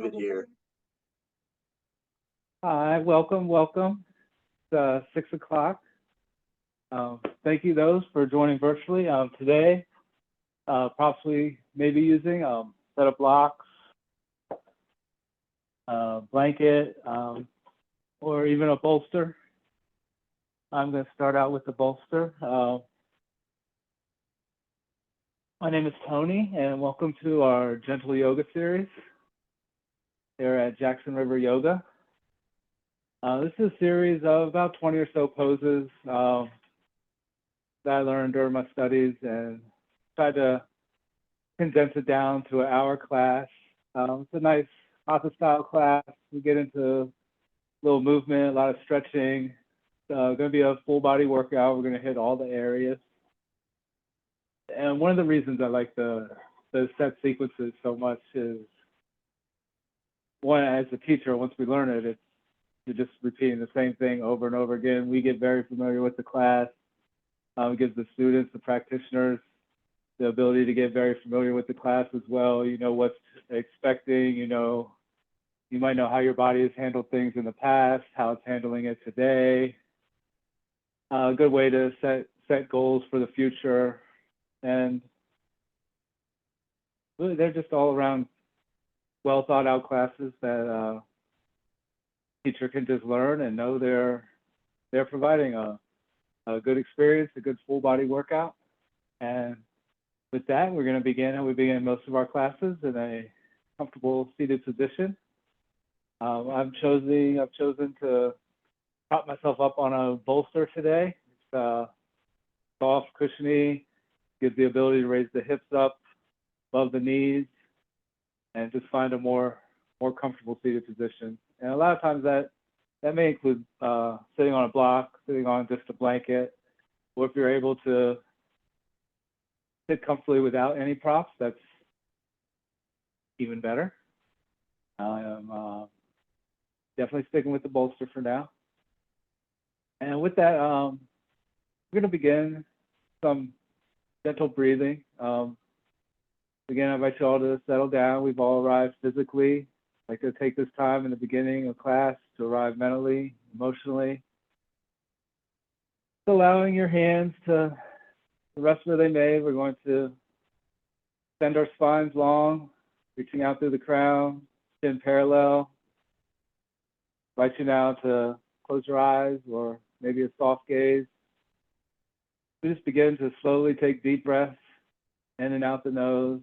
David here. Hi, welcome. It's 6 o'clock. Thank you those for joining virtually. Today, props we may be using, set of blocks, blanket, or even a bolster. I'm going to start out with the bolster. My name is Tony, and welcome to our Gentle Yoga series here at Jackson River Yoga. This is a series of about 20 or so poses that I learned during my studies and tried to condense it down to an hour class. It's a nice hatha style class. We get into a little movement, a lot of stretching. It's going to be a full body workout. We're going to hit all the areas. And one of the reasons I like the set sequences so much is, one, as a teacher, once we learn it, you're just repeating the same thing over and over again. We get very familiar with the class. It gives the students, the practitioners, the ability to get very familiar with the class as well. You know what's expecting, you might know how your body has handled things in the past, how it's handling it today. A good way to set goals for the future. And really, they're just all around well thought out classes that teacher can just learn and know they're providing a good experience, a good full body workout. And with that, we're going to begin how we begin most of our classes in a comfortable seated position. I've chosen to prop myself up on a bolster today. It's soft, cushiony, gives the ability to raise the hips up above the knees and just find a more comfortable seated position. And a lot of times that may include sitting on a block, sitting on just a blanket, or if you're able to sit comfortably without any props, that's even better. I am definitely sticking with the bolster for now. And with that, we're going to begin some gentle breathing. Again, I invite you all to settle down. We've all arrived physically. I'd like to take this time in the beginning of class to arrive mentally, emotionally. Allowing your hands to rest where they may. We're going to extend our spines long, reaching out through the crown, chin parallel. I invite you now to close your eyes or maybe a soft gaze. We just begin to slowly take deep breaths in and out the nose.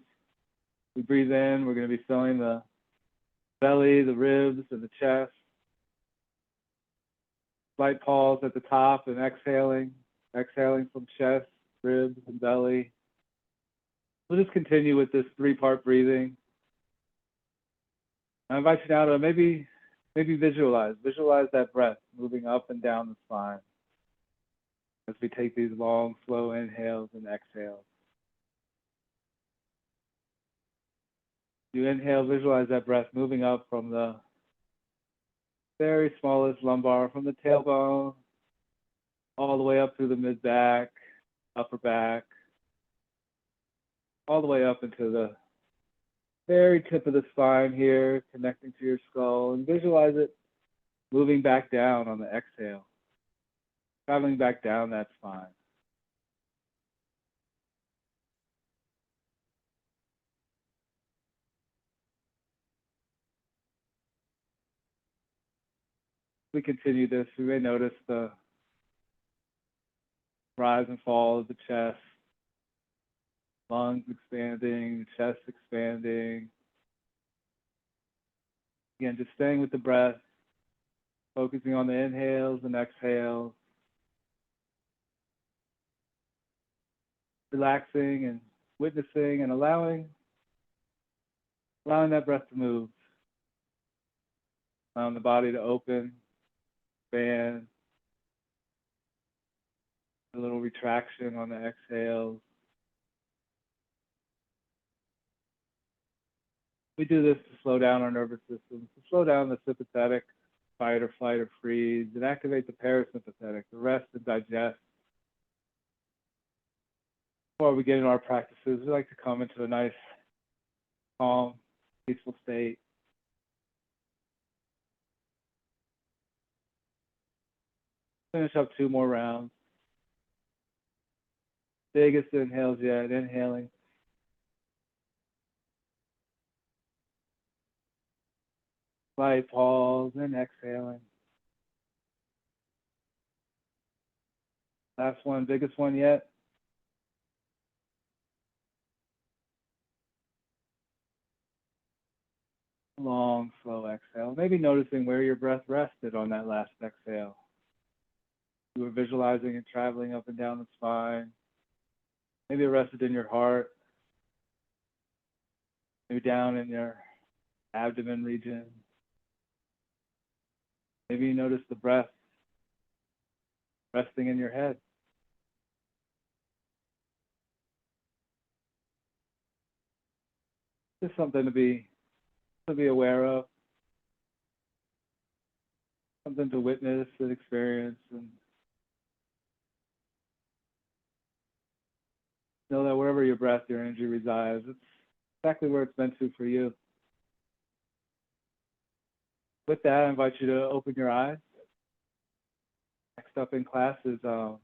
We breathe in, we're going to be filling the belly, the ribs, and the chest. Slight pause at the top and exhaling from chest, ribs, and belly. We'll just continue with this 3-part breathing. I invite you now to maybe visualize that breath moving up and down the spine as we take these long, slow inhales and exhales. You inhale, visualize that breath moving up from the very smallest lumbar, from the tailbone, all the way up through the mid-back, upper back, all the way up into the very tip of the spine here, connecting to your skull, and visualize it moving back down on the exhale, traveling back down that spine. We continue this, we may notice the rise and fall of the chest, lungs expanding, chest expanding. Again, just staying with the breath, focusing on the inhales and exhales, relaxing and witnessing and allowing that breath to move, allowing the body to open, expand, a little retraction on the exhales. We do this to slow down our nervous system, to slow down the sympathetic, fight or flight or freeze, and activate the parasympathetic, the rest and digest. Before we get into our practices, we like to come into a nice, calm, peaceful state. Finish up 2 more rounds. Biggest inhales yet, inhaling. Slight pause and exhaling. Last one, biggest one yet. Long, slow exhale. Maybe noticing where your breath rested on that last exhale. You were visualizing it traveling up and down the spine. Maybe it rested in your heart. Maybe down in your abdomen region. Maybe you notice the breath resting in your head. Just something to be aware of, something to witness and experience, and know that wherever your breath, your energy resides, it's exactly where it's meant to for you. With that, I invite you to open your eyes. Next up in class is some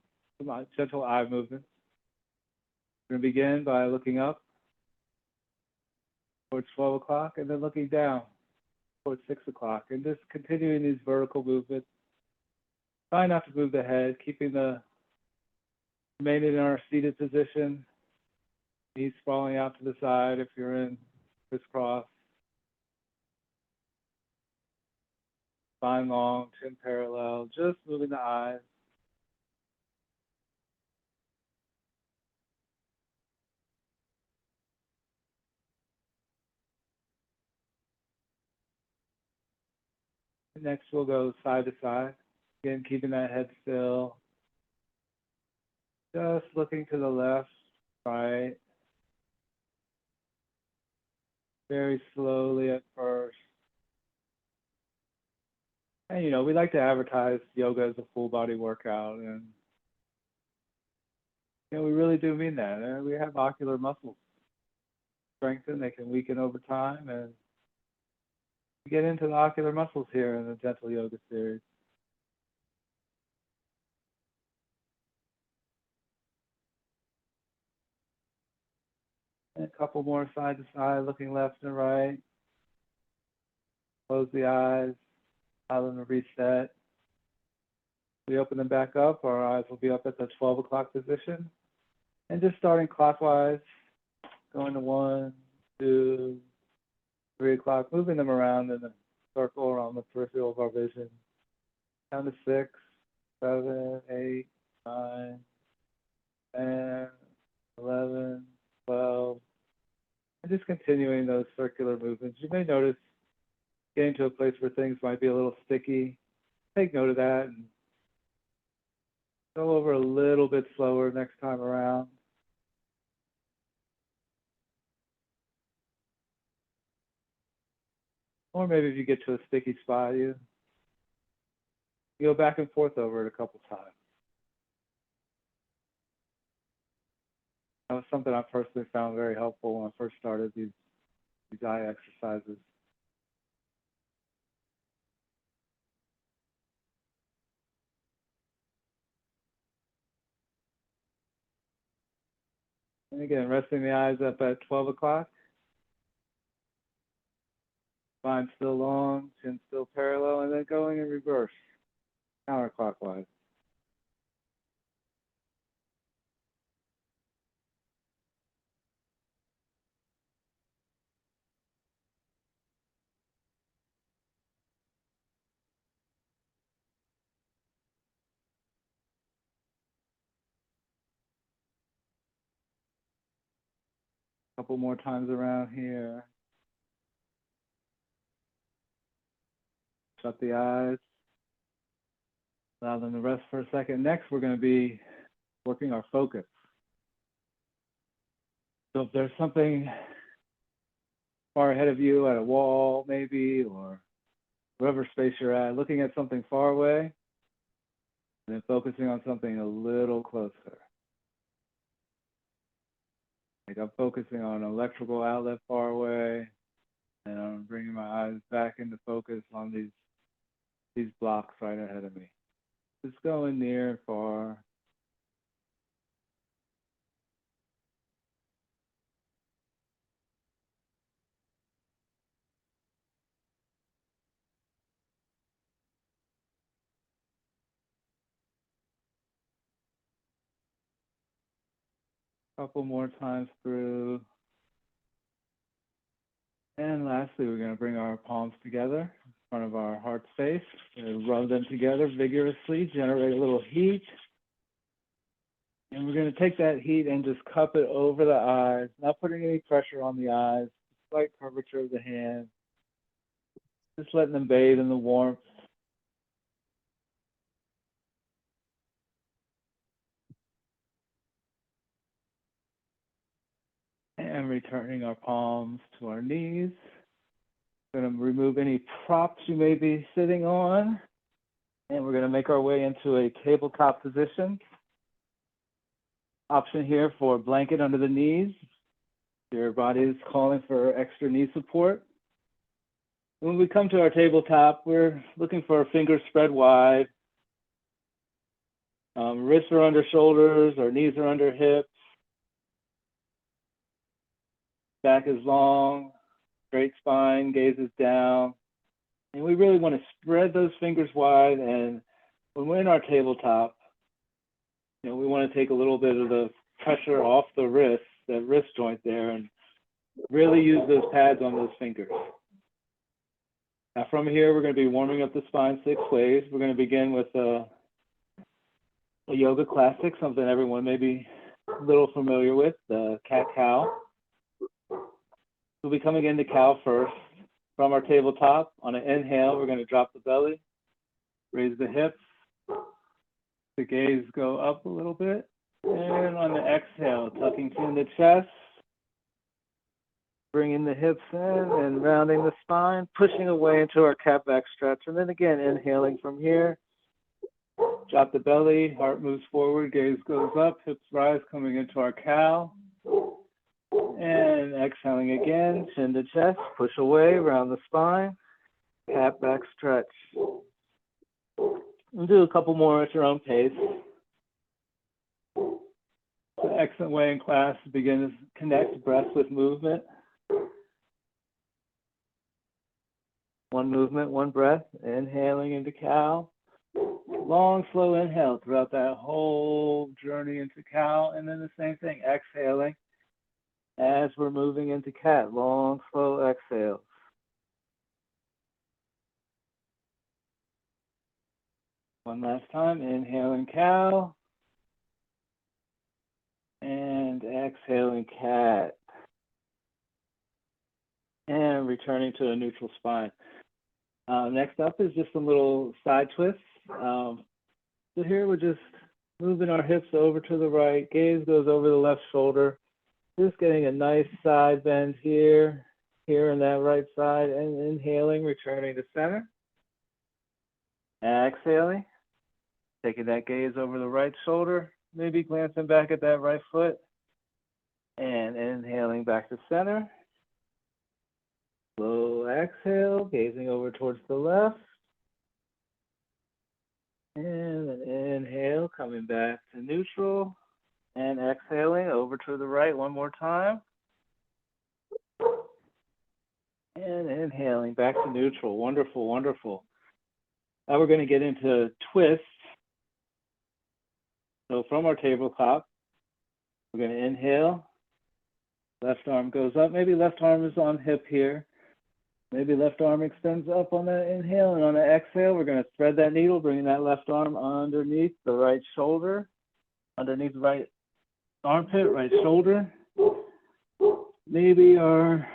gentle eye movements. We're going to begin by looking up towards 12 o'clock and then looking down towards 6 o'clock, and just continuing these vertical movements. Try not to move the head, remaining in our seated position, knees sprawling out to the side if you're in crisscross. Spine long, chin parallel, just moving the eyes. Next, we'll go side to side. Again, keeping that head still. Just looking to the left, right. Very slowly at first. And, we like to advertise yoga as a full body workout. And, we really do mean that. And we have ocular muscles strengthen, they can weaken over time. And we get into the ocular muscles here in the Gentle Yoga series. And a couple more side to side, looking left and right. Close the eyes, allow them to reset. We open them back up, our eyes will be up at the 12 o'clock position. And just starting clockwise, going to 1, 2, 3 o'clock, moving them around in a circle around the peripheral of our vision. Down to 6, 7, 8, 9, 10, 11, 12. And just continuing those circular movements. You may notice getting to a place where things might be a little sticky. Take note of that and go over a little bit slower next time around. Or maybe if you get to a sticky spot, you go back and forth over it a couple times. That was something I personally found very helpful when I first started these eye exercises. And again, resting the eyes up at 12 o'clock. Spine still long, chin still parallel, and then going in reverse, counterclockwise. A couple more times around here. Shut the eyes. Allow them to rest for a second. Next, we're going to be working our focus. So if there's something far ahead of you at a wall, maybe, or wherever space you're at, looking at something far away, and then focusing on something a little closer. Like I'm focusing on an electrical outlet far away, and I'm bringing my eyes back into focus on these blocks right ahead of me. Just going near and far. Couple more times through. And lastly, we're going to bring our palms together in front of our heart space. Rub them together vigorously, generate a little heat. And we're going to take that heat and just cup it over the eyes, not putting any pressure on the eyes, slight curvature of the hand, just letting them bathe in the warmth. And returning our palms to our knees. We're going to remove any props you may be sitting on. And we're going to make our way into a tabletop position. Option here for blanket under the knees. Your body is calling for extra knee support. When we come to our tabletop, we're looking for our fingers spread wide. Wrists are under shoulders, our knees are under hips. Back is long, straight spine, gaze is down. And we really want to spread those fingers wide. And when we're in our tabletop, we want to take a little bit of the pressure off the wrist, that wrist joint there, and really use those pads on those fingers. Now from here, we're going to be warming up the spine 6 ways. We're going to begin with a yoga classic, something everyone may be a little familiar with, the cat-cow. We'll be coming into cow first. From our tabletop, on an inhale, we're going to drop the belly, raise the hips, the gaze go up a little bit, and on the exhale, tucking chin to chest, bringing the hips in and rounding the spine, pushing away into our cat back stretch, and then again, inhaling from here, drop the belly, heart moves forward, gaze goes up, hips rise, coming into our cow, and exhaling again, chin to chest, push away, round the spine, cat back stretch. We'll do a couple more at your own pace. The excellent way in class to begin to connect breath with movement. One movement, one breath, inhaling into cow. Long, slow inhale throughout that whole journey into cow, and then the same thing, exhaling as we're moving into cat. Long, slow exhales. One last time, inhaling cow, and exhaling cat. And returning to a neutral spine. Next up is just some little side twists. So here we're just moving our hips over to the right, gaze goes over the left shoulder, just getting a nice side bend here in that right side, and inhaling, returning to center. Exhaling, taking that gaze over the right shoulder, maybe glancing back at that right foot, and inhaling back to center. Slow exhale, gazing over towards the left. And an inhale, coming back to neutral. And exhaling over to the right one more time. And inhaling back to neutral. Wonderful, wonderful. Now we're going to get into twists. So from our tabletop, we're going to inhale. Left arm goes up. Maybe left arm is on hip here. Maybe left arm extends up on the inhale, and on the exhale, we're going to thread that needle, bringing that left arm underneath the right shoulder, underneath the right armpit, right shoulder. Maybe our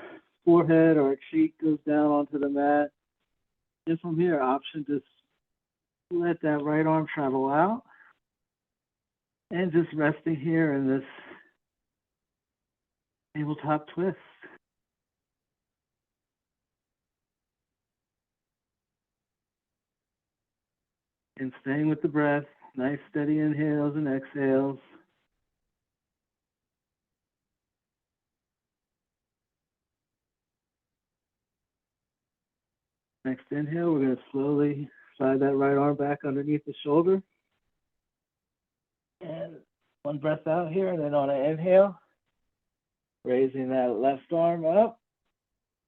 forehead or cheek goes down onto the mat. And from here, option, just let that right arm travel out. And just resting here in this tabletop twist. And staying with the breath, nice steady inhales and exhales. Next inhale, we're going to slowly slide that right arm back underneath the shoulder, One breath out here, and then on an inhale, raising that left arm up,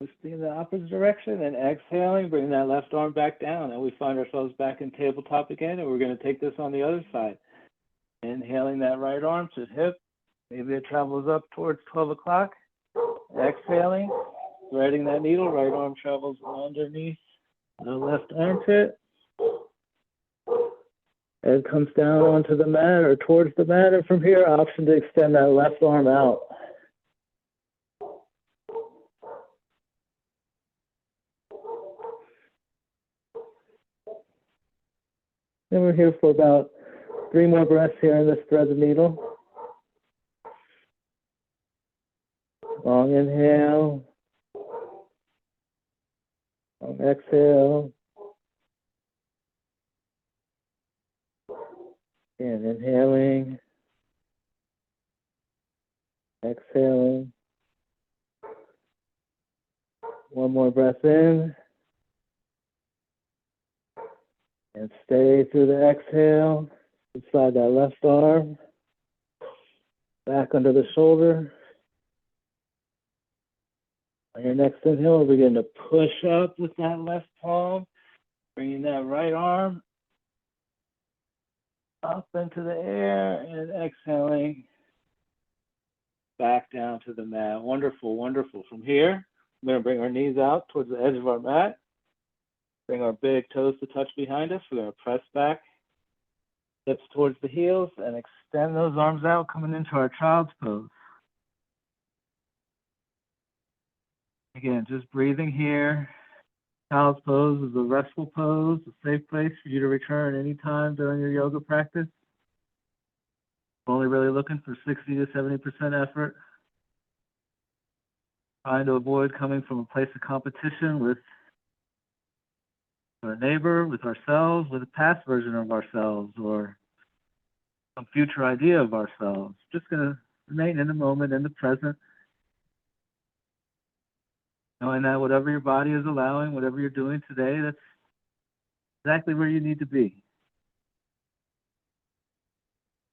twisting in the opposite direction, and exhaling, bringing that left arm back down. And we find ourselves back in tabletop again, and we're going to take this on the other side. Inhaling that right arm to hip. Maybe it travels up towards 12 o'clock. Exhaling, threading that needle, right arm travels underneath the left armpit. And comes down onto the mat or towards the mat. And from here, option to extend that left arm out. And we're here for about 3 more breaths here in this thread the needle. Long inhale. Long exhale. And inhaling. Exhaling. One more breath in. And stay through the exhale. Slide that left arm back under the shoulder. On your next inhale, we'll begin to push up with that left palm, bringing that right arm up into the air and exhaling back down to the mat. Wonderful, wonderful. From here, we're going to bring our knees out towards the edge of our mat. Bring our big toes to touch behind us. We're going to press back, hips towards the heels, and extend those arms out, coming into our child's pose. Again, just breathing here. Child's pose is a restful pose, a safe place for you to return anytime during your yoga practice. Only really looking for 60 to 70% effort. Trying to avoid coming from a place of competition with our neighbor, with ourselves, with a past version of ourselves, or some future idea of ourselves. Just going to remain in the moment, in the present, knowing that whatever your body is allowing, whatever you're doing today, that's exactly where you need to be.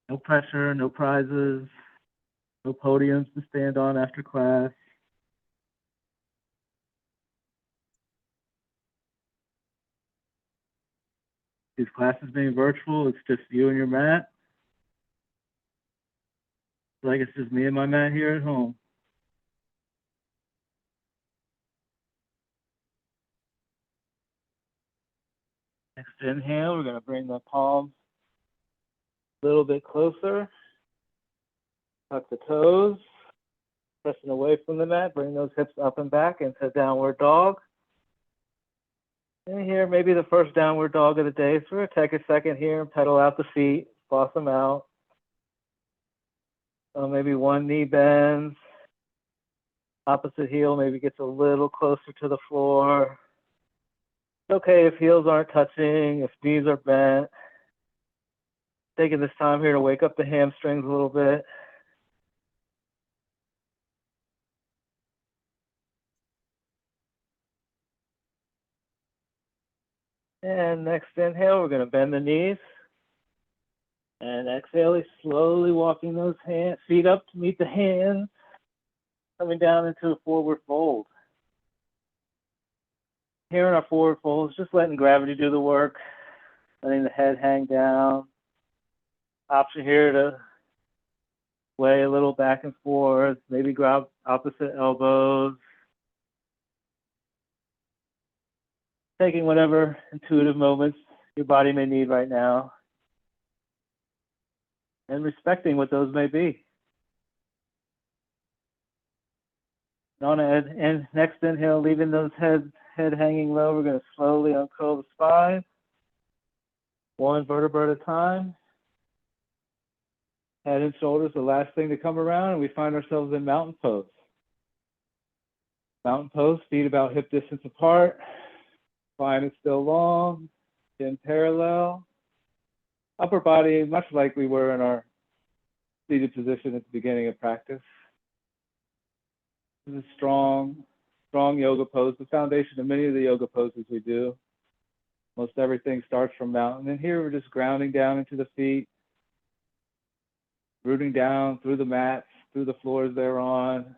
No pressure, no prizes, no podiums to stand on after class. These classes being virtual, it's just you and your mat. It's like it's just me and my mat here at home. Next inhale, we're going to bring the palms a little bit closer. Tuck the toes, pressing away from the mat. Bring those hips up and back into downward dog. And here, maybe the first downward dog of the day. So we're going to take a second here and pedal out the feet, floss them out. So maybe one knee bends. Opposite heel maybe gets a little closer to the floor. It's okay if heels aren't touching, if knees are bent. Taking this time here to wake up the hamstrings a little bit. And next inhale, we're going to bend the knees. And exhale, slowly walking those feet up to meet the hands. Coming down into a forward fold. Here in our forward folds, just letting gravity do the work. Letting the head hang down. Option here to sway a little back and forth. Maybe grab opposite elbows. Taking whatever intuitive moments your body may need right now. And respecting what those may be. On and next inhale, leaving those head hanging low, we're going to slowly uncurl the spine. One vertebra at a time. Head and shoulders, the last thing to come around, and we find ourselves in mountain pose. Mountain pose, feet about hip distance apart. Spine is still long, chin parallel. Upper body, much like we were in our seated position at the beginning of practice. This is a strong yoga pose, the foundation of many of the yoga poses we do. Most everything starts from mountain. And here we're just grounding down into the feet. rooting down through the mats, through the floors they're on,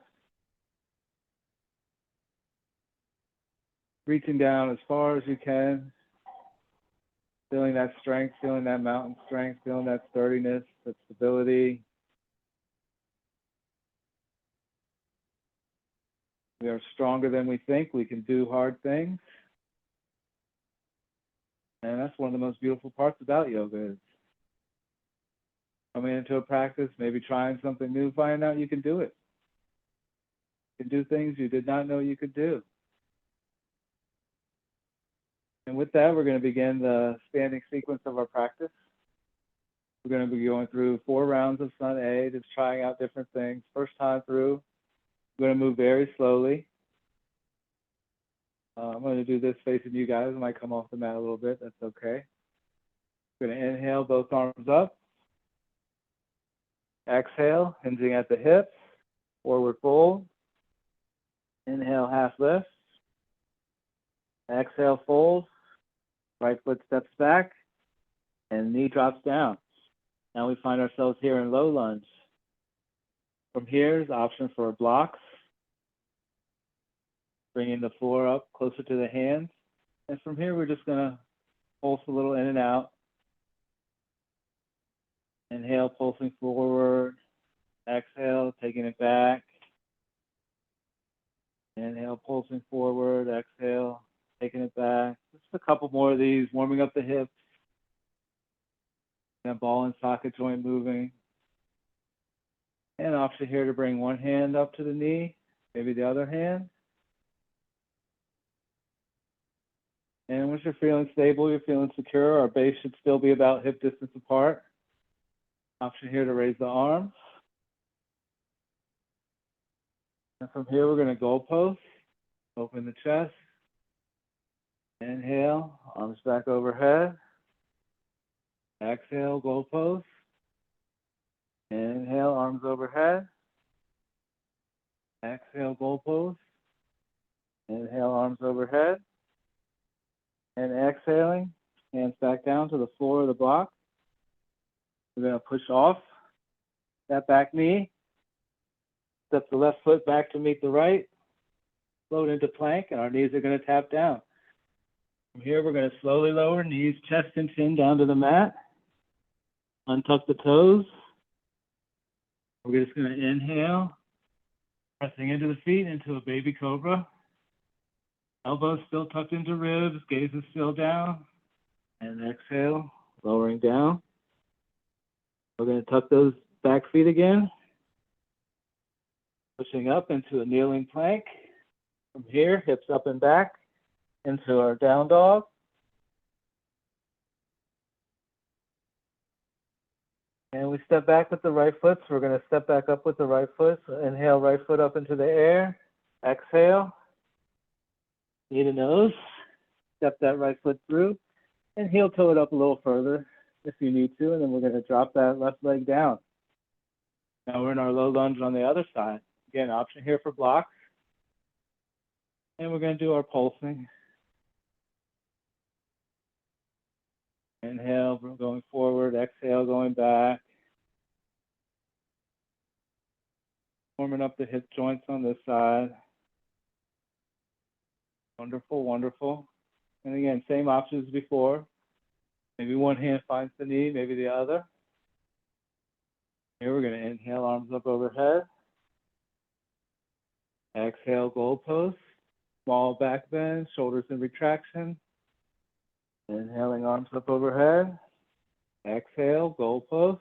reaching down as far as you can, feeling that strength, feeling that mountain strength, feeling that sturdiness, that stability. We are stronger than we think. We can do hard things. And that's one of the most beautiful parts about yoga is coming into a practice, maybe trying something new, finding out you can do it. You can do things you did not know you could do. And with that, we're going to begin the standing sequence of our practice. We're going to be going through 4 rounds of Sun A, just trying out different things. First time through, I'm going to move very slowly. I'm going to do this facing you guys. I might come off the mat a little bit. That's okay. I'm going to inhale, both arms up. Exhale, hinging at the hips, forward fold. Inhale, half lift. Exhale, fold. Right foot steps back, and knee drops down. Now we find ourselves here in low lunge. From here is option for blocks, bringing the floor up closer to the hands. And from here, we're just going to pulse a little in and out. Inhale, pulsing forward. Exhale, taking it back. Inhale, pulsing forward. Exhale, taking it back. Just a couple more of these, warming up the hips. And ball and socket joint moving. And option here to bring one hand up to the knee, maybe the other hand. And once you're feeling stable, you're feeling secure, our base should still be about hip distance apart. Option here to raise the arms. And from here, we're going to goal post, open the chest. Inhale, arms back overhead. Exhale, goal post. Inhale, arms overhead. Exhale, goal post. Inhale, arms overhead. And exhaling, hands back down to the floor of the block. We're going to push off that back knee. Step the left foot back to meet the right. Float into plank, and our knees are going to tap down. From here, we're going to slowly lower knees, chest and chin down to the mat. Untuck the toes. We're just going to inhale, pressing into the feet into a baby cobra. Elbows still tucked into ribs, gaze is still down. And exhale, lowering down. We're going to tuck those back feet again. Pushing up into a kneeling plank. From here, hips up and back into our down dog. And we step back with the right foot, so we're going to step back up with the right foot. So inhale, right foot up into the air. Exhale. Knee to nose. Step that right foot through. And heel toe it up a little further if you need to. And then we're going to drop that left leg down. Now we're in our low lunge on the other side. Again, option here for blocks. And we're going to do our pulsing. Inhale, going forward. Exhale, going back. Warming up the hip joints on this side. Wonderful, wonderful. And again, same options as before. Maybe one hand finds the knee, maybe the other. Here we're going to inhale, arms up overhead. Exhale, goal post. Small back bend, shoulders in retraction. Inhaling, arms up overhead. Exhale, goal post.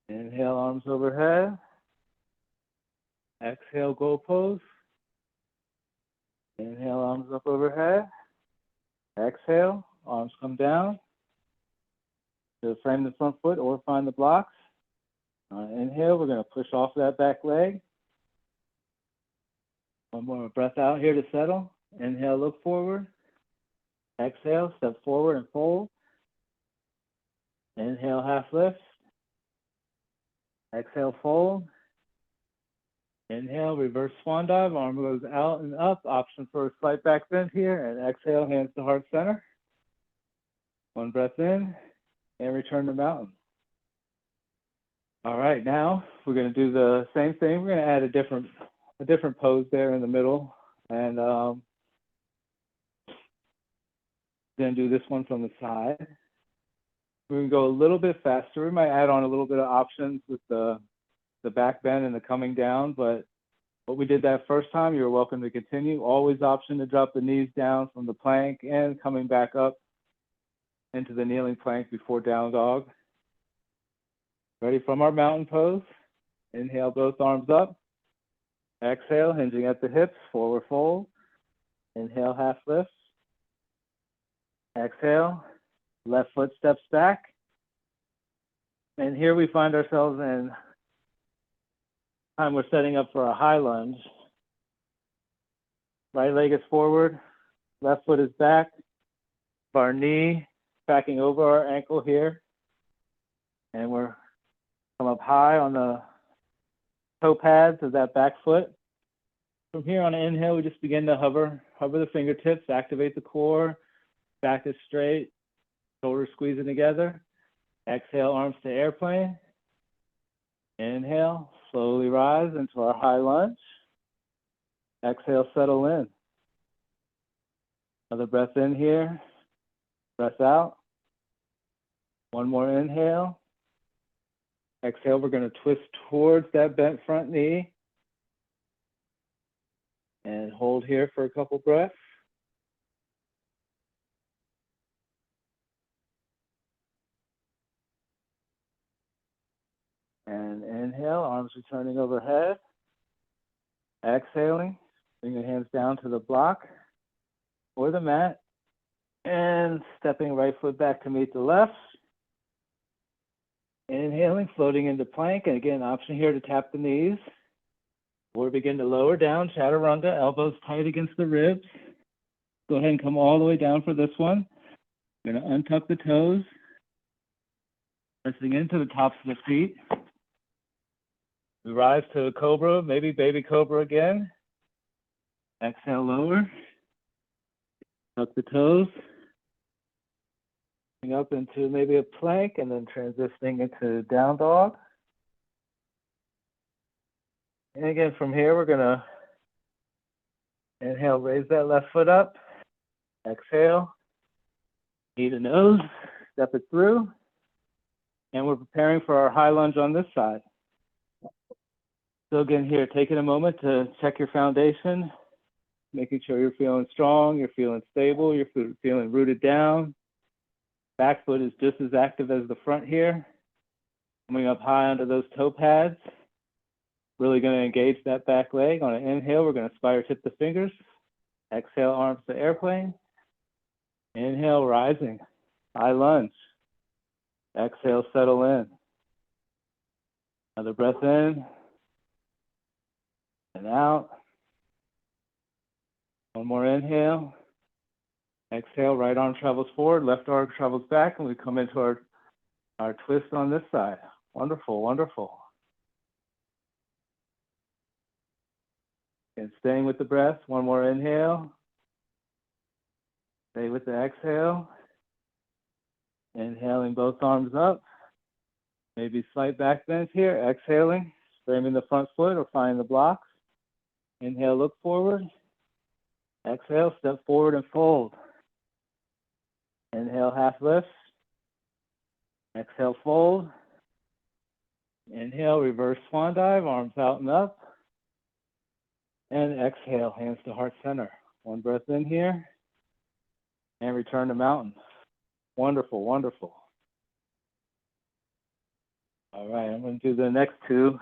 Inhale, arms overhead. Exhale, goal post. Inhale, arms up overhead. Exhale, arms come down. To frame the front foot or find the blocks. Inhale, we're going to push off that back leg. One more breath out here to settle. Inhale, look forward. Exhale, step forward and fold. Inhale, half lift. Exhale, fold. Inhale, reverse swan dive. Arm goes out and up. Option for a slight back bend here. And exhale, hands to heart center. One breath in and return to mountain. All right, now we're going to do the same thing. We're going to add a different pose there in the middle, and then do this one from the side. We're going to go a little bit faster. We might add on a little bit of options with the back bend and the coming down, but what we did that first time, you're welcome to continue. Always option to drop the knees down from the plank and coming back up into the kneeling plank before down dog. Ready from our mountain pose. Inhale, both arms up. Exhale, hinging at the hips, forward fold. Inhale, half lift. Exhale, left foot steps back. And here we find ourselves in time we're setting up for a high lunge. Right leg is forward, left foot is back. Our knee tracking over our ankle here. And we're come up high on the toe pads of that back foot. From here on an inhale, we just begin to hover the fingertips, activate the core, back is straight, shoulders squeezing together. Exhale, arms to airplane. Inhale, slowly rise into our high lunge. Exhale, settle in. Another breath in here, breath out. One more inhale. Exhale, we're going to twist towards that bent front knee. And hold here for a couple breaths. And inhale, arms returning overhead. Exhaling, bring your hands down to the block or the mat. And stepping right foot back to meet the left. Inhaling, floating into plank. And again, option here to tap the knees. Or begin to lower down, chaturanga, elbows tight against the ribs. Go ahead and come all the way down for this one. We're going to untuck the toes. Pressing into the tops of the feet. We rise to a cobra, maybe baby cobra again. Exhale, lower. Tuck the toes. Up into maybe a plank and then transitioning into down dog. And again, from here, we're gonna inhale, raise that left foot up. Exhale, knee to nose, step it through. And we're preparing for our high lunge on this side. So again here, taking a moment to check your foundation, making sure you're feeling strong, you're feeling stable, you're feeling rooted down. Back foot is just as active as the front here. Coming up high onto those toe pads. Really going to engage that back leg. On an inhale, we're going to spider tip the fingers. Exhale, arms to airplane. Inhale, rising. High lunge. Exhale, settle in. Another breath in. And out. One more inhale. Exhale, right arm travels forward, left arm travels back, and we come into our twist on this side. Wonderful, wonderful. And staying with the breath, one more inhale. Stay with the exhale. Inhaling both arms up. Maybe slight back bend here. Exhaling, framing the front foot or finding the blocks. Inhale, look forward. Exhale, step forward and fold. Inhale, half lift. Exhale, fold. Inhale, reverse swan dive, arms out and up. And exhale, hands to heart center. One breath in here. And return to mountain. Wonderful, wonderful. All right, I'm going to do the next two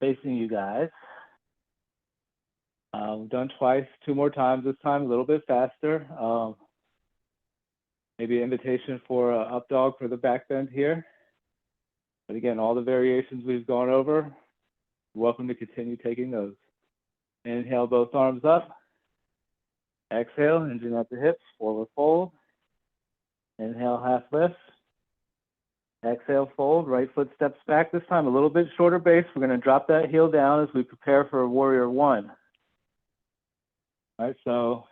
facing you guys. We've done twice, two more times this time, a little bit faster. Maybe an invitation for an up dog for the back bend here. But again, all the variations we've gone over, you're welcome to continue taking those. Inhale, both arms up. Exhale, hinging at the hips, forward fold. Inhale, half lift. Exhale, fold, right foot steps back this time, a little bit shorter base. We're going to drop that heel down as we prepare for warrior one. All right, so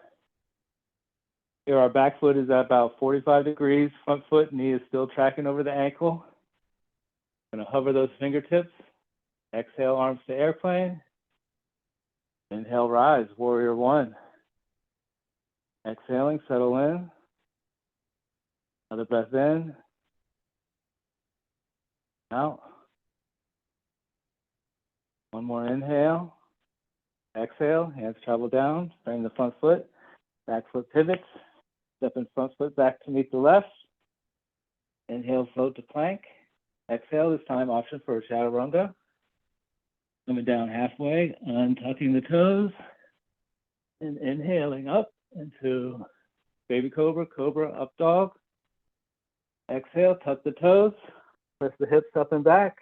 here our back foot is at about 45 degrees, front foot, knee is still tracking over the ankle. Gonna hover those fingertips. Exhale, arms to airplane. Inhale, rise, warrior one. Exhaling, settle in. Another breath in. Out. One more inhale. Exhale, hands travel down, frame the front foot. Back foot pivots. Step in front foot back to meet the left. Inhale, float to plank. Exhale, this time option for a chaturanga. Coming down halfway, untucking the toes, and inhaling up into baby cobra, cobra, up dog. Exhale, tuck the toes, press the hips up and back.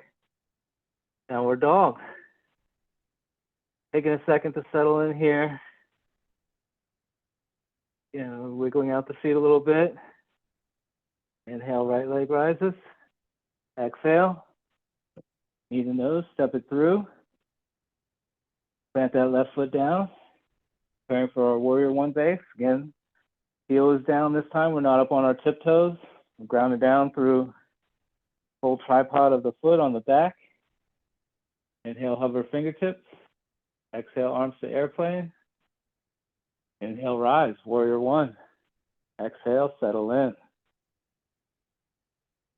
Downward dog. Taking a second to settle in here. Wiggling out the feet a little bit. Inhale, right leg rises. Exhale. Knee to nose, step it through. Plant that left foot down. Preparing for our warrior one base. Again, heel is down this time. We're not up on our tiptoes. We're grounded down through full tripod of the foot on the back. Inhale, hover fingertips. Exhale, arms to airplane. Inhale, rise, warrior one. Exhale, settle in.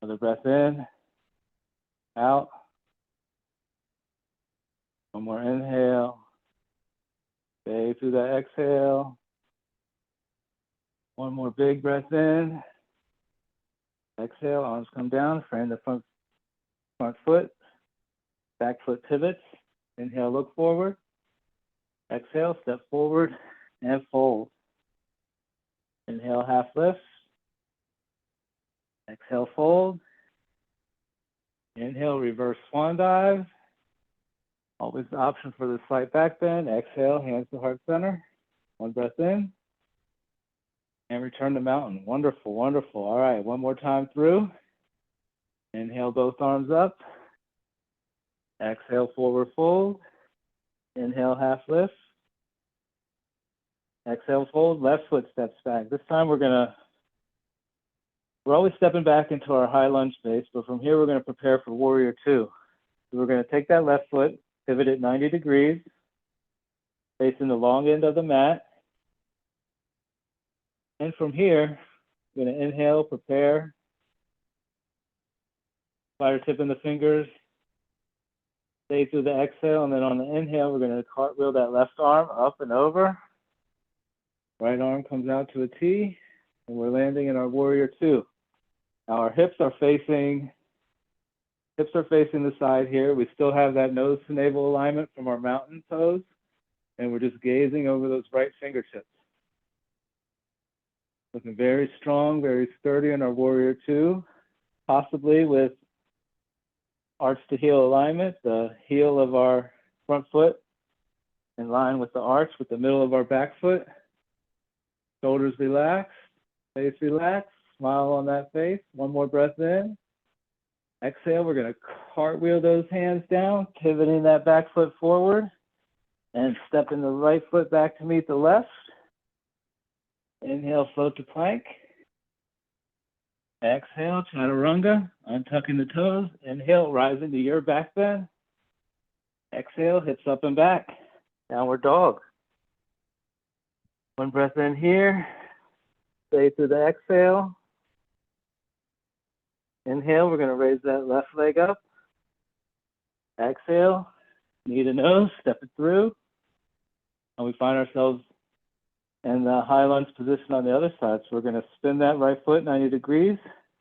Another breath in. Out. One more inhale. Stay through that exhale. One more big breath in. Exhale, arms come down, frame the front foot. Back foot pivots. Inhale, look forward. Exhale, step forward and fold. Inhale, half lift. Exhale, fold. Inhale, reverse swan dive. Always the option for the slight back bend. Exhale, hands to heart center. One breath in. And return to mountain. Wonderful, wonderful. All right, one more time through. Inhale, both arms up. Exhale, forward fold. Inhale, half lift. Exhale, fold. Left foot steps back. This time we're always stepping back into our high lunge base, but from here we're going to prepare for warrior two. So we're going to take that left foot, pivot it 90 degrees, facing the long end of the mat. And from here, we're going to inhale, prepare, spider tipping the fingers, stay through the exhale, and then on the inhale, we're going to cartwheel that left arm up and over. Right arm comes out to a T, and we're landing in our warrior two. Now our hips are facing the side here. We still have that nose to navel alignment from our mountain pose, and we're just gazing over those right fingertips. Looking very strong, very sturdy in our warrior two, possibly with arch to heel alignment, the heel of our front foot in line with the arch with the middle of our back foot. Shoulders relaxed, face relaxed, smile on that face. One more breath in. Exhale, we're going to cartwheel those hands down, pivoting that back foot forward, and stepping the right foot back to meet the left. Inhale, float to plank. Exhale, chaturanga, untucking the toes. Inhale, rise into your back bend. Exhale, hips up and back. Downward dog. One breath in here. Stay through the exhale. Inhale, we're going to raise that left leg up. Exhale, knee to nose, step it through. And we find ourselves in the high lunge position on the other side. So we're going to spin that right foot 90 degrees,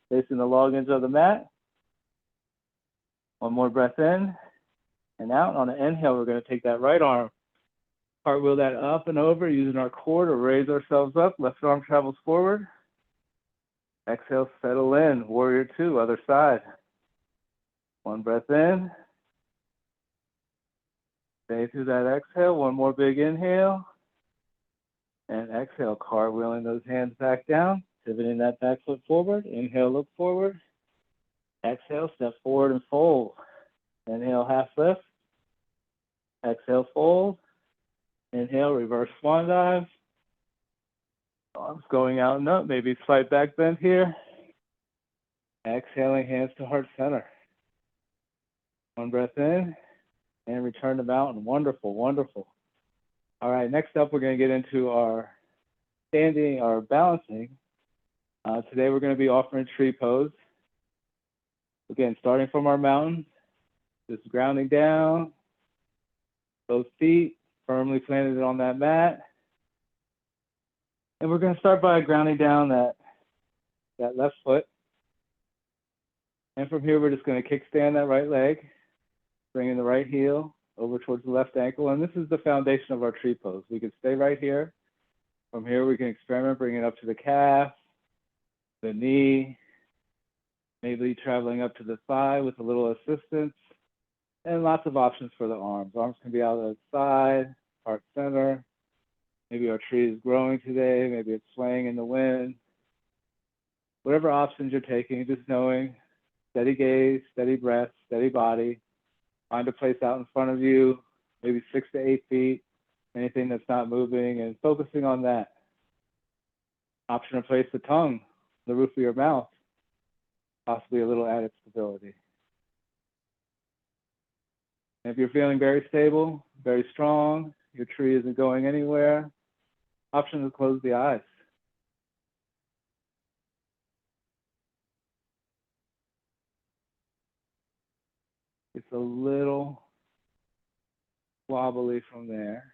facing the long edge of the mat. One more breath in and out. On an inhale, we're going to take that right arm, cartwheel that up and over, using our core to raise ourselves up. Left arm travels forward. Exhale, settle in. Warrior two, other side. One breath in. Stay through that exhale. One more big inhale. And exhale, cartwheeling those hands back down, pivoting that back foot forward. Inhale, look forward. Exhale, step forward and fold. Inhale, half lift. Exhale, fold. Inhale, reverse swan dive. Arms going out and up, maybe slight back bend here. Exhaling, hands to heart center. One breath in and return to mountain. Wonderful, wonderful. All right, next up, we're going to get into our standing, our balancing. Today, we're going to be offering tree pose. Again, starting from our mountain, just grounding down, both feet firmly planted on that mat. And we're going to start by grounding down that left foot. And from here, we're just going to kickstand that right leg, bringing the right heel over towards the left ankle. And this is the foundation of our tree pose. We can stay right here. From here, we can experiment, bring it up to the calf, the knee, maybe traveling up to the thigh with a little assistance, and lots of options for the arms. Arms can be out to the side, heart center. Maybe our tree is growing today. Maybe it's swaying in the wind. Whatever options you're taking, just knowing steady gaze, steady breath, steady body. Find a place out in front of you, maybe 6 to 8 feet, anything that's not moving, and focusing on that. Option to place the tongue, the roof of your mouth, possibly a little added stability. And if you're feeling very stable, very strong, your tree isn't going anywhere, option to close the eyes. It's a little wobbly from there.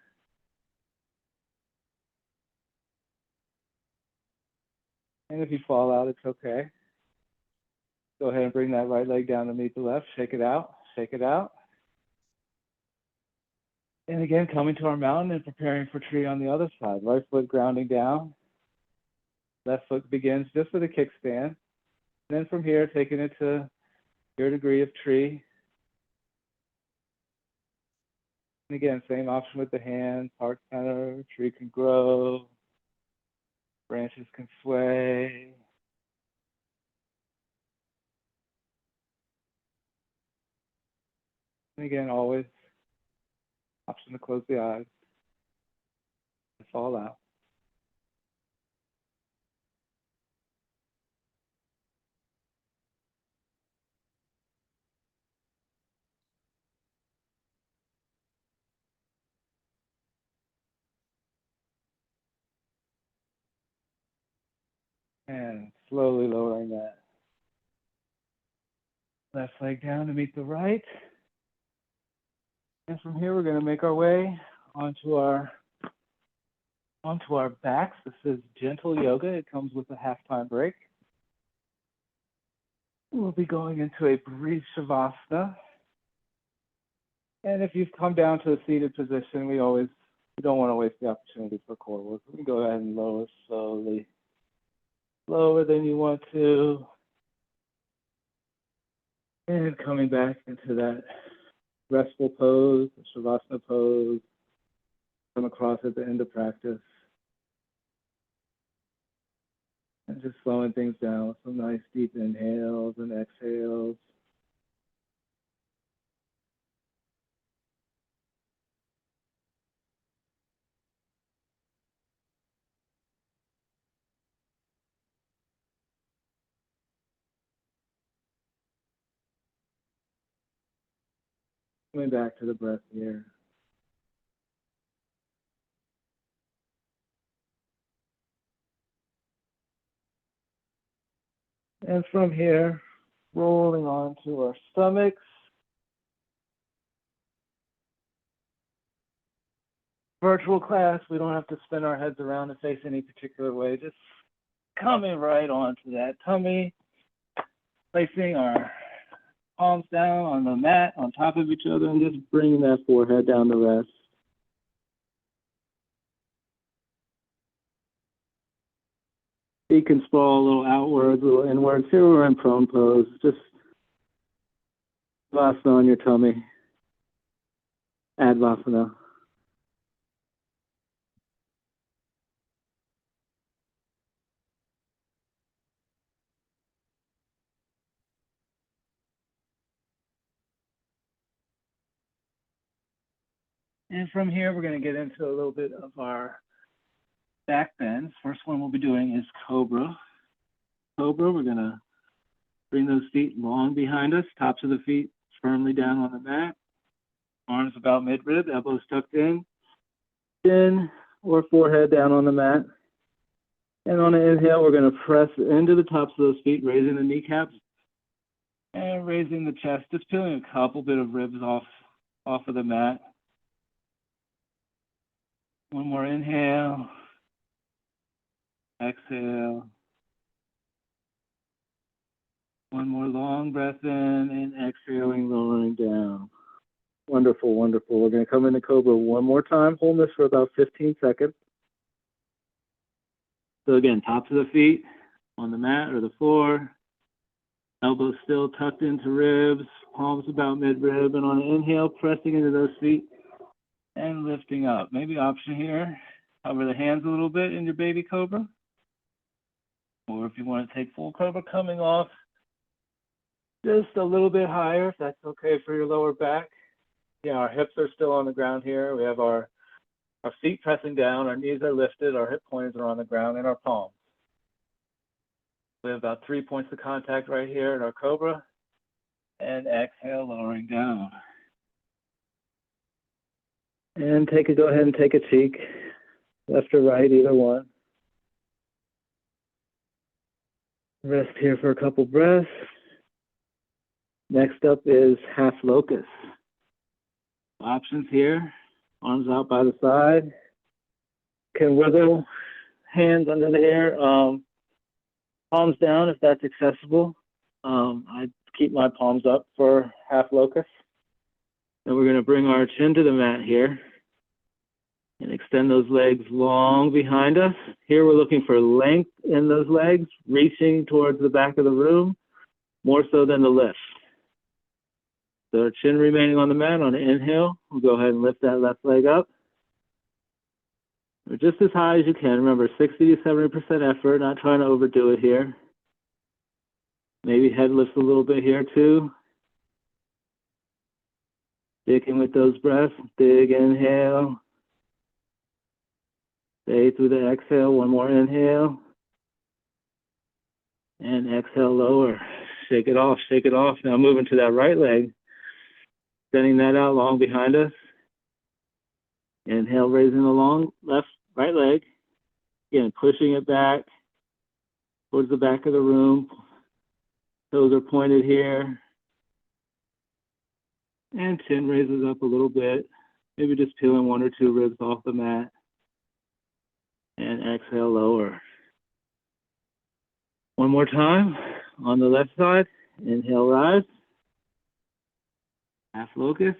And if you fall out, it's okay. Go ahead and bring that right leg down to meet the left. Shake it out, shake it out. And again, coming to our mountain and preparing for tree on the other side. Right foot grounding down. Left foot begins just with a kickstand. And then from here, taking it to your degree of tree. And again, same option with the hands. Heart center, tree can grow. Branches can sway. And again, always option to close the eyes and fall out. And slowly lowering that left leg down to meet the right. And from here, we're going to make our way onto our backs. This is gentle yoga. It comes with a halftime break. We'll be going into a brief shavasana. And if you've come down to a seated position, we don't want to waste the opportunity for core work. We can go ahead and lower slowly, lower than you want to. And coming back into that restful pose, the shavasana pose, come across at the end of practice. And just slowing things down with some nice deep inhales and exhales. Coming back to the breath here. And from here, rolling onto our stomachs. Virtual class, we don't have to spin our heads around and face any particular way. Just coming right onto that tummy, placing our palms down on the mat on top of each other and just bringing that forehead down to rest. Feet can sprawl a little outwards, a little inwards. Here we're in prone pose. Just Vasana on your tummy. Advasana. And from here, we're going to get into a little bit of our back bends. First one we'll be doing is Cobra. Cobra, we're going to bring those feet long behind us, tops of the feet firmly down on the mat. Arms about mid-rib, elbows tucked in. Chin or forehead down on the mat. And on an inhale, we're going to press into the tops of those feet, raising the kneecaps and raising the chest, just peeling a couple bit of ribs off of the mat. One more inhale. Exhale. One more long breath in and exhaling, lowering down. Wonderful, wonderful. We're going to come into Cobra one more time. Hold this for about 15 seconds. So again, tops of the feet on the mat or the floor. Elbows still tucked into ribs, palms about mid-rib, and on an inhale, pressing into those feet and lifting up. Maybe option here, hover the hands a little bit in your baby Cobra. Or if you want to take full Cobra, coming off just a little bit higher, if that's okay for your lower back. Yeah, our hips are still on the ground here. We have our feet pressing down, our knees are lifted, our hip pointers are on the ground, and our palms. We have about 3 points of contact right here in our Cobra. And exhale, lowering down. And go ahead and take a cheek, left or right, either one. Rest here for a couple breaths. Next up is half locust. Options here, arms out by the side. Can wiggle hands under the hair, palms down if that's accessible. I keep my palms up for half locust. And we're going to bring our chin to the mat here and extend those legs long behind us. Here we're looking for length in those legs, reaching towards the back of the room, more so than the lift. So chin remaining on the mat. On an inhale, we'll go ahead and lift that left leg up. Or just as high as you can. Remember, 60 to 70% effort, not trying to overdo it here. Maybe head lifts a little bit here too. Sticking with those breaths. Big inhale. Stay through the exhale. One more inhale. And exhale, lower. Shake it off, shake it off. Now moving to that right leg. Extending that out long behind us. Inhale, raising the long right leg. Again, pushing it back towards the back of the room. Toes are pointed here. And chin raises up a little bit. Maybe just peeling 1 or 2 ribs off the mat. And exhale, lower. One more time on the left side. Inhale, rise. Half locust.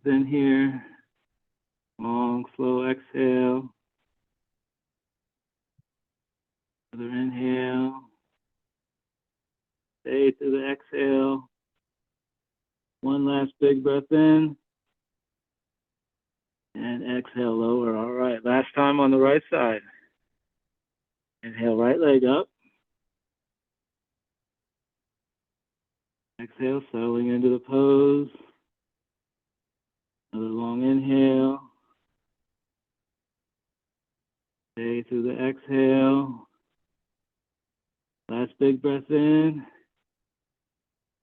Then here, long, slow exhale. Another inhale. Stay through the exhale. One last big breath in. And exhale, lower. All right, last time on the right side. Inhale, right leg up. Exhale, settling into the pose. Another long inhale. Stay through the exhale. Last big breath in.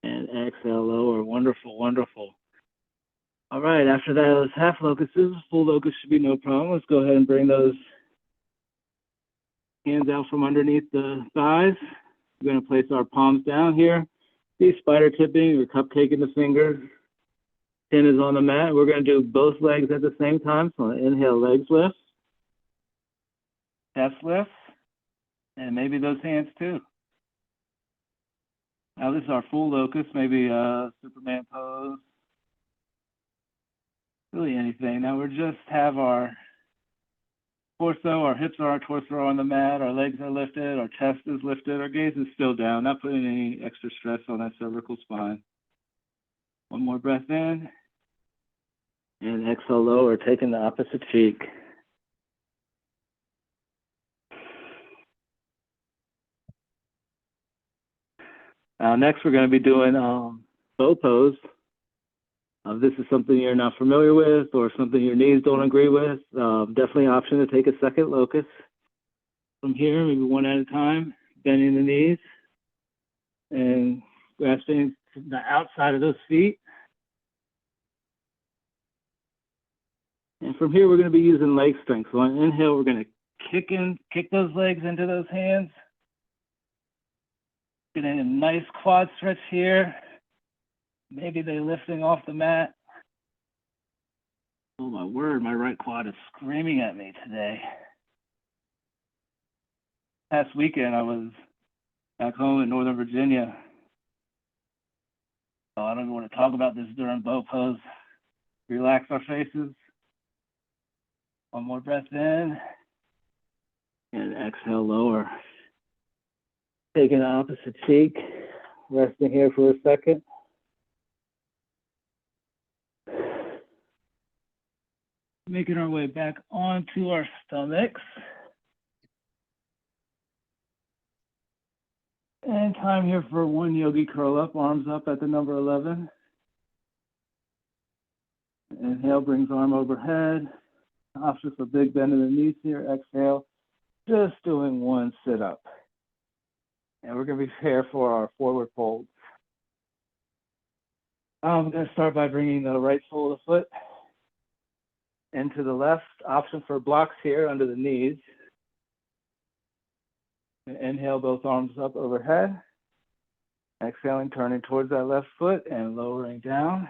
And exhale, lower. Wonderful, wonderful. All right, after that, those half locusts, full locust should be no problem. Let's go ahead and bring those hands out from underneath the thighs. We're going to place our palms down here. See spider tipping or cupcaking the fingers. Chin is on the mat. We're going to do both legs at the same time. So inhale, legs lift. Chest lifts. And maybe those hands too. Now this is our full locust, maybe a Superman pose. Really anything. Now we're just have our torso, our hips are our torso on the mat, our legs are lifted, our chest is lifted, our gaze is still down, not putting any extra stress on that cervical spine. One more breath in. And exhale, lower, taking the opposite cheek. Next, we're going to be doing bow pose. This is something you're not familiar with or something your knees don't agree with. Definitely an option to take a second locust. From here, maybe one at a time, bending the knees and grasping the outside of those feet. And from here, we're going to be using leg strength. So on inhale, we're going to kick those legs into those hands. Getting a nice quad stretch here. Maybe they're lifting off the mat. Oh my word, my right quad is screaming at me today. Past weekend, I was back home in Northern Virginia. So I don't even want to talk about this during bow pose. Relax our faces. One more breath in. And exhale, lower. Taking the opposite cheek. Resting here for a second. Making our way back onto our stomachs. And time here for one yogi curl up, arms up at the number 11. Inhale, brings arm overhead. Option for big bend in the knees here. Exhale, just doing one sit up. And we're going to be prepared for our forward fold. I'm going to start by bringing the right sole of the foot into the left. Option for blocks here under the knees. Inhale, both arms up overhead. Exhaling, turning towards that left foot and lowering down.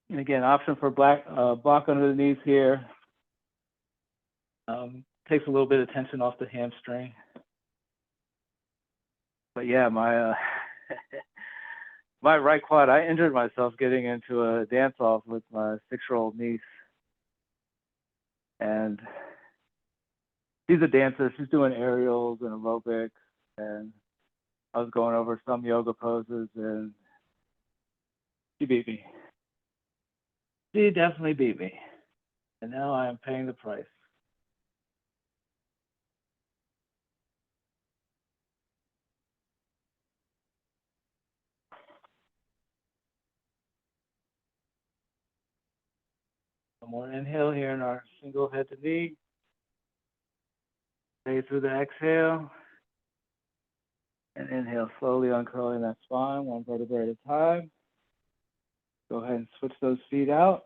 And again, option for block under the knees here. Takes a little bit of tension off the hamstring. But yeah, my my right quad, I injured myself getting into a dance-off with my 6-year-old niece. And she's a dancer. She's doing aerials and aerobics. And I was going over some yoga poses, and she beat me. She definitely beat me. And now I am paying the price. One more inhale here in our single head to knee. Stay through the exhale. And inhale, slowly uncurling that spine, one vertebrae at a time. Go ahead and switch those feet out.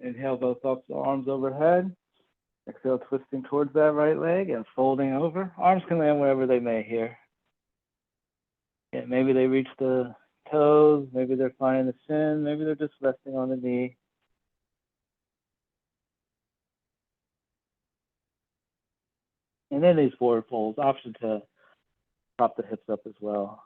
Inhale, both arms overhead. Exhale, twisting towards that right leg and folding over. Arms can land wherever they may here. Yeah, maybe they reach the toes, maybe they're finding the shin, maybe they're just resting on the knee. And then these forward folds, option to prop the hips up as well.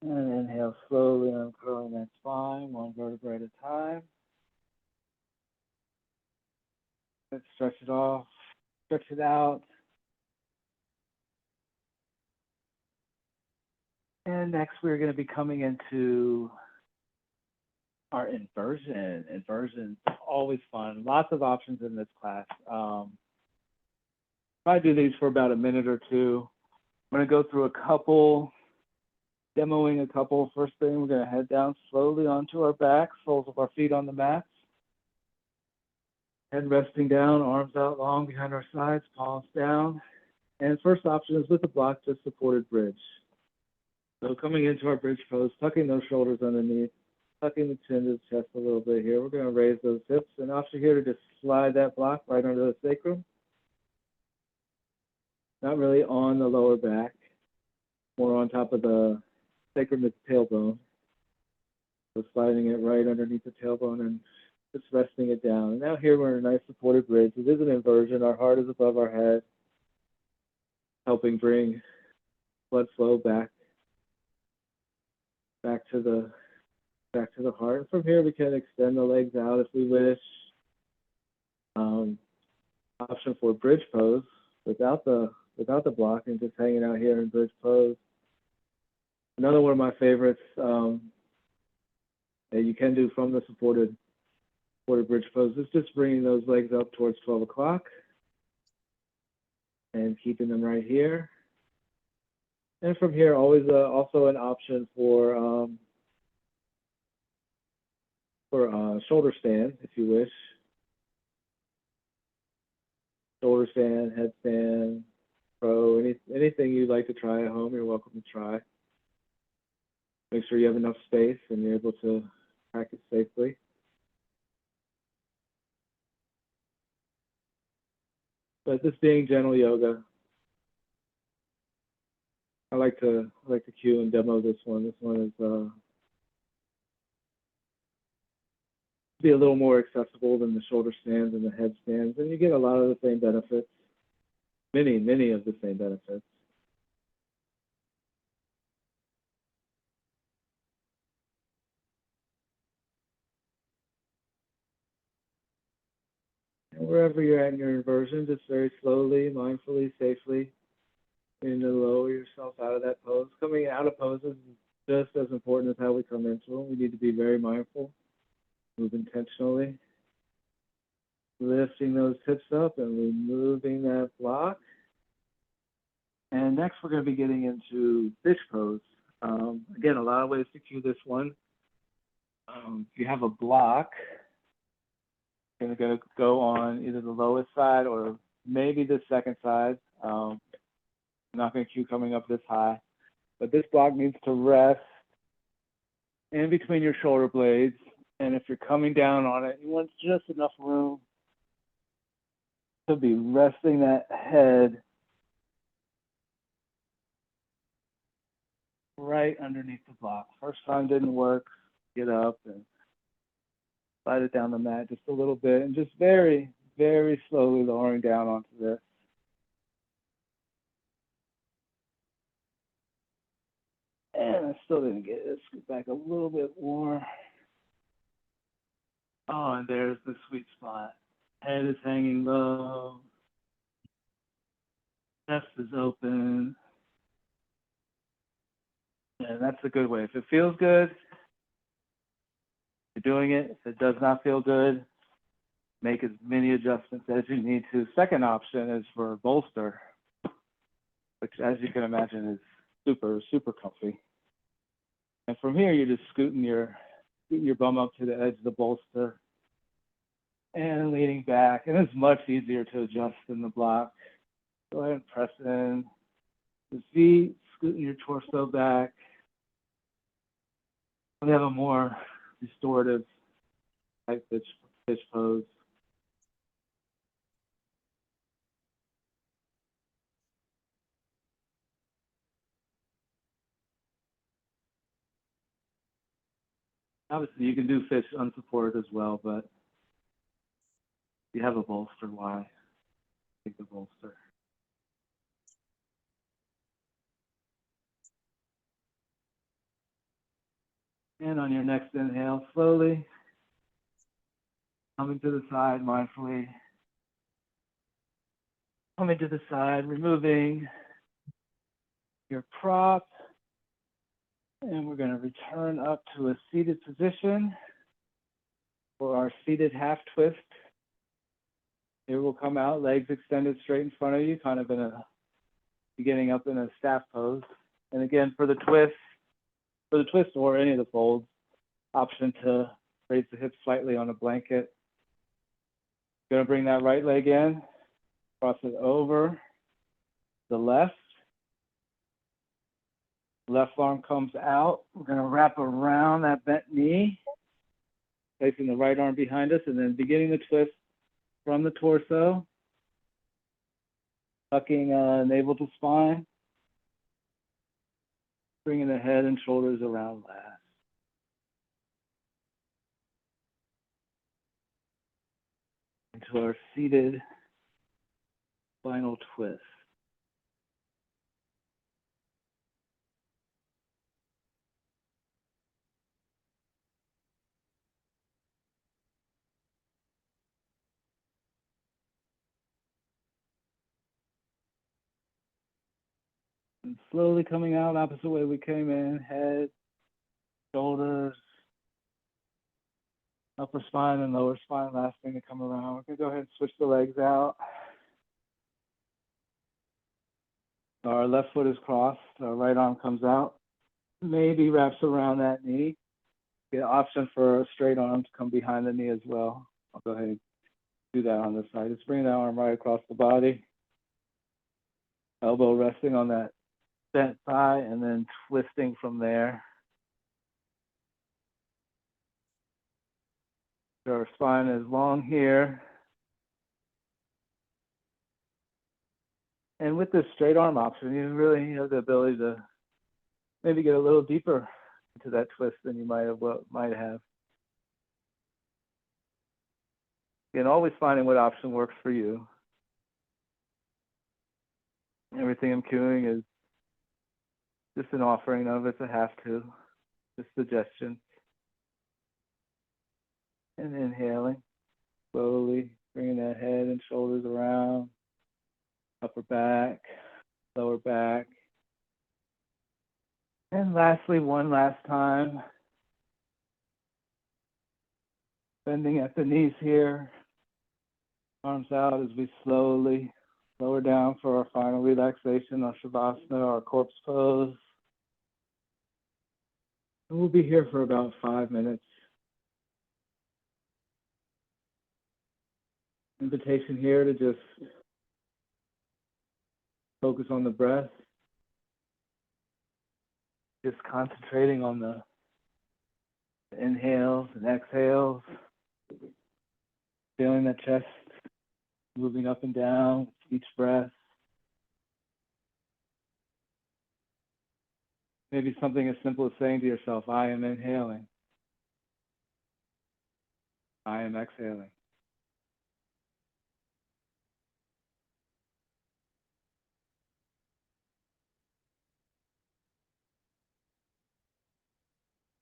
And inhale, slowly uncurling that spine, one vertebrae at a time. Let's stretch it off, stretch it out. And next we're going to be coming into our inversion. Inversion's always fun. Lots of options in this class. I do these for about a minute or two. I'm going to go through a couple, demoing a couple. First thing, we're going to head down slowly onto our backs, soles of our feet on the mats. Head resting down, arms out long behind our sides, palms down. And first option is with the block, just supported bridge. So coming into our bridge pose, tucking those shoulders underneath, tucking the chin to the chest a little bit here. We're going to raise those hips. And option here to just slide that block right under the sacrum. Not really on the lower back, more on top of the sacrum and tailbone. So sliding it right underneath the tailbone and just resting it down. And now here we're in a nice supported bridge. It is an inversion. Our heart is above our head, helping bring blood flow back to the heart. And from here we can extend the legs out if we wish. Option for bridge pose without the block and just hanging out here in bridge pose. Another one of my favorites that you can do from the supported quarter bridge poses, just bringing those legs up towards 12 o'clock and keeping them right here. And from here, always also an option for shoulder stand, if you wish. Shoulder stand, headstand, pro, anything you'd like to try at home, you're welcome to try. Make sure you have enough space and you're able to practice safely. But this being gentle yoga, I like to cue and demo this one. This one is be a little more accessible than the shoulder stands and the headstands, and you get a lot of the same benefits, many of the same benefits. And wherever you're at in your inversion, just very slowly, mindfully, safely, begin to lower yourself out of that pose. Coming out of poses is just as important as how we come into them. We need to be very mindful, move intentionally, lifting those hips up and removing that block. And next, we're going to be getting into fish pose. Again, a lot of ways to cue this one. If you have a block, you're going to go on either the lowest side or maybe the second side. I'm not going to cue coming up this high, but this block needs to rest in between your shoulder blades. And if you're coming down on it, you want just enough room to be resting that head right underneath the block. First time didn't work. Get up and slide it down the mat just a little bit and just very, very slowly lowering down onto this. And I still didn't get it. Scoot back a little bit more. Oh, and there's the sweet spot. Head is hanging low. Chest is open. And that's a good way. If it feels good, you're doing it. If it does not feel good, make as many adjustments as you need to. Second option is for bolster, which as you can imagine is super, super comfy. And from here, you're just scooting your bum up to the edge of the bolster and leaning back. And it's much easier to adjust than the block. Go ahead and press in the feet, scooting your torso back. We have a more restorative type fish pose. Obviously, you can do fish unsupported as well, but if you have a bolster, why take the bolster? And on your next inhale, slowly coming to the side mindfully. Coming to the side, removing your prop. And we're going to return up to a seated position for our seated half twist. Here we'll come out, legs extended straight in front of you, kind of in a beginning up in a staff pose. And again, for the twist or any of the folds, option to raise the hips slightly on a blanket. Going to bring that right leg in, cross it over the left. Left arm comes out. We're going to wrap around that bent knee, placing the right arm behind us, and then beginning the twist from the torso, tucking navel to spine, bringing the head and shoulders around last. Into our seated final twist. And slowly coming out opposite way we came in, head, shoulders, upper spine and lower spine, last thing to come around. We're gonna go ahead and switch the legs out. Our left foot is crossed, our right arm comes out, maybe wraps around that knee. Get an option for a straight arm to come behind the knee as well. I'll go ahead and do that on this side. Just bring that arm right across the body. Elbow resting on that bent thigh and then twisting from there. So our spine is long here. And with this straight arm option, you really have the ability to maybe get a little deeper into that twist than you might have. And always finding what option works for you. Everything I'm doing is just an offering of it's a have to, just suggestion. And inhaling, slowly bringing that head and shoulders around, upper back, lower back. And lastly, one last time, bending at the knees here, arms out as we slowly lower down for our final relaxation, our Shavasana, our corpse pose. And we'll be here for about 5 minutes. Invitation here to just focus on the breath, just concentrating on the inhales and exhales, feeling the chest moving up and down with each breath. Maybe something as simple as saying to yourself, I am inhaling. I am exhaling.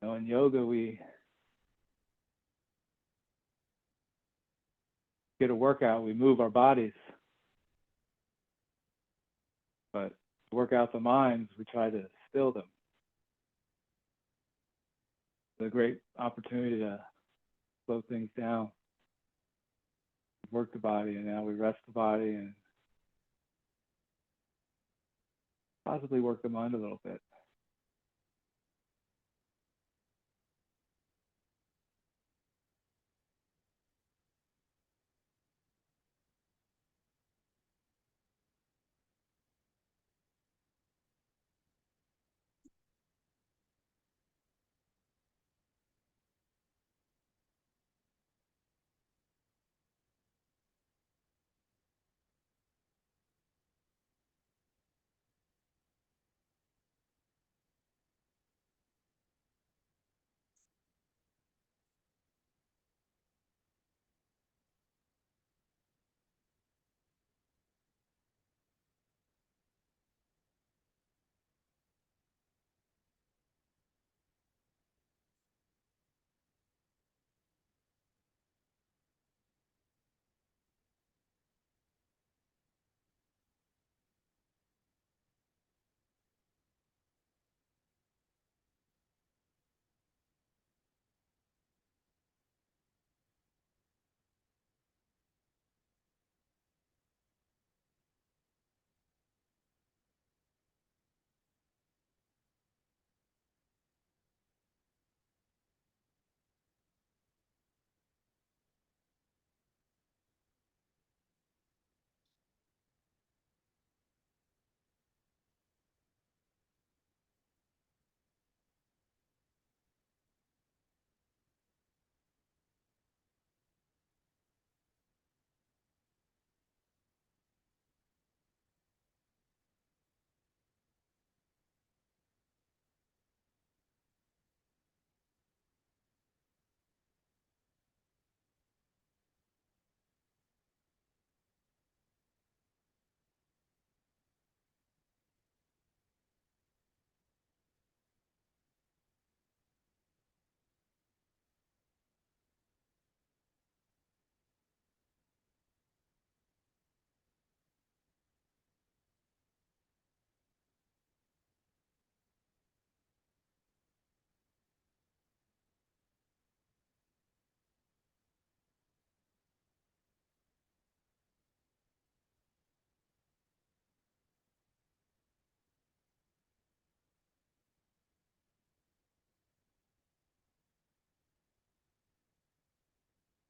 Now in yoga, we get a workout, we move our bodies. But to work out the minds, we try to still them. It's a great opportunity to slow things down, work the body, and now we rest the body and possibly work the mind a little bit.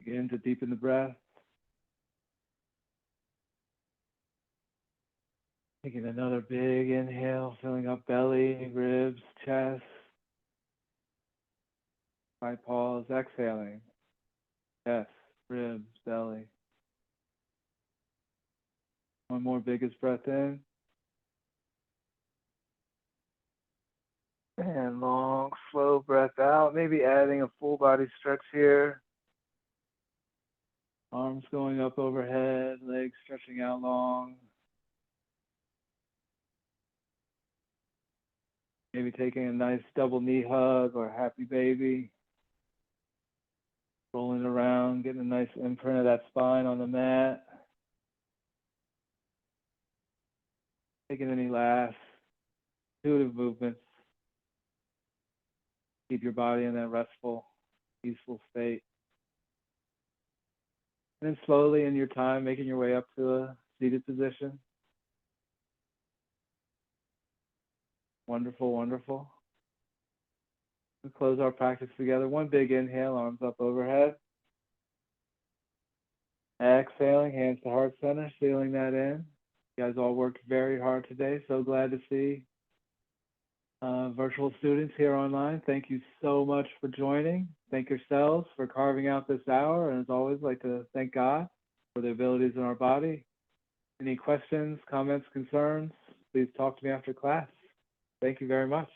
Begin to deepen the breath. Taking another big inhale, filling up belly, ribs, chest. Side pause, exhaling. Chest, ribs, belly. One more biggest breath in. And long, slow breath out. Maybe adding a full body stretch here. Arms going up overhead, legs stretching out long. Maybe taking a nice double knee hug or happy baby. Rolling around, getting a nice imprint of that spine on the mat. Taking any last intuitive movements. Keep your body in that restful, peaceful state. And then slowly in your time, making your way up to a seated position. Wonderful, wonderful. We close our practice together. One big inhale, arms up overhead. Exhaling, hands to heart center, sealing that in. You guys all worked very hard today. So glad to see virtual students here online. Thank you so much for joining. Thank yourselves for carving out this hour. And as always, I'd like to thank God for the abilities in our body. Any questions, comments, concerns, please talk to me after class. Thank you very much.